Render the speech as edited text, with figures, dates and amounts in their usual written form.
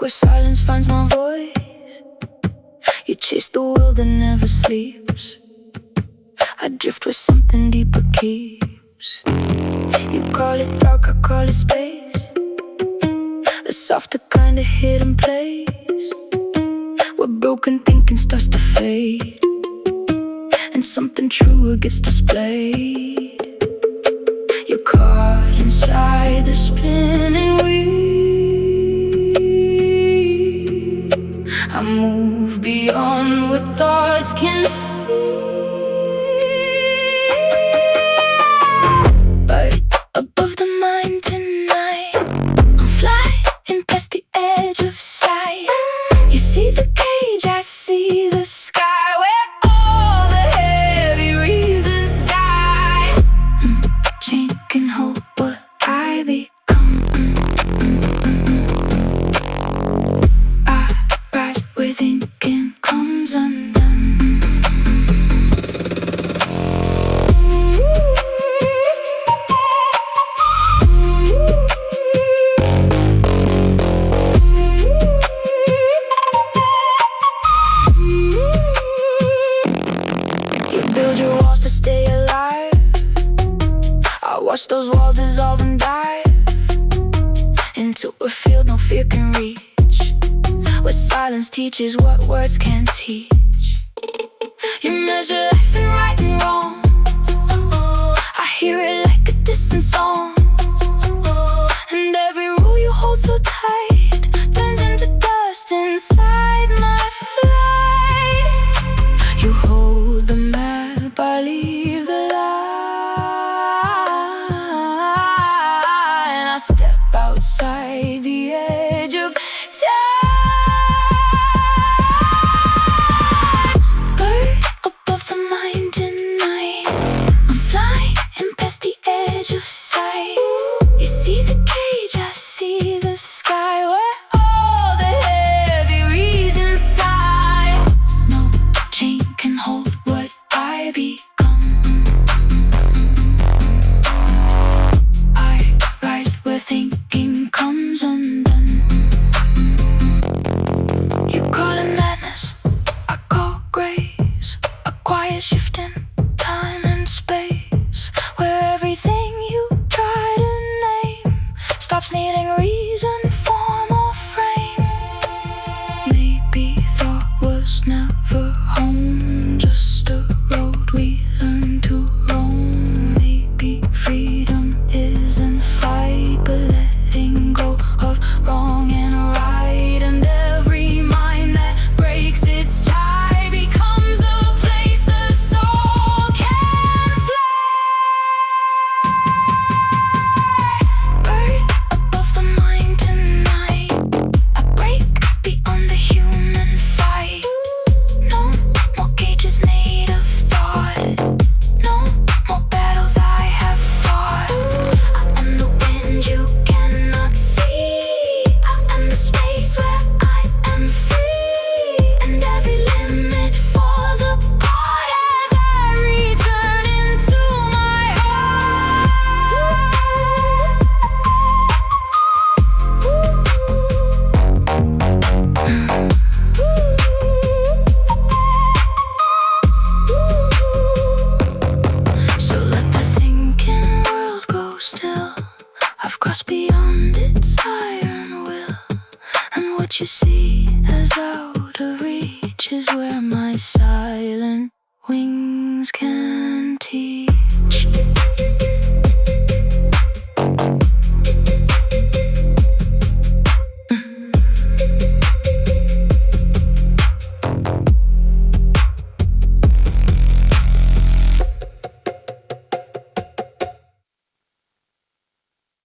where silence finds my voice. You chase the world that never sleeps. I drift where something deeper keeps. You call it dark, I call it space, a softer kind of hidden place, where broken thinking starts to fade and something truer gets displayed. You're caught inside the spinning wheel. I move beyond what thoughts can feel. But above the mind tonight, I'm flying past the edge of sight. You see the cage, I see the sky, where all the heavy reasons die. Change can hold what I become. I rise where thinking comes undone. You build your walls to stay alive. I watch those walls dissolve and dive into a field no fear can reach, where silence teaches what words can't teach. You measure life in right and wrong. I hear it like a distant song, and every rule you hold so tight turns into dust inside my flight. You hold the map, I leave the line. I step outside the edge of time. Bird above the mind tonight, I'm flying past the edge of sight. You see the cage, I see the sky, where all the heavy reasons die. No chain can hold what I become. I rise where thinking comes undone. You call it madness, I call grace, a quiet shift in time and space, where everything you try to name stops needing reason, form, or frame. Maybe thought was never home, just a road we learn to roam. Maybe freedom isn't fight, but letting go of wrong and right. And every mind that breaks its tie becomes a place the soul can fly. Bird above the mind tonight, I break beyond the human fight. No more cages made of thought, no more battles I have fought. I am the wind you cannot see. I am the space where I am free, and every limit falls apart as I return into my heart. So let the thinking world go still. I've crossed beyond its iron will, and what you see as out of reach is where my silent wings can teach.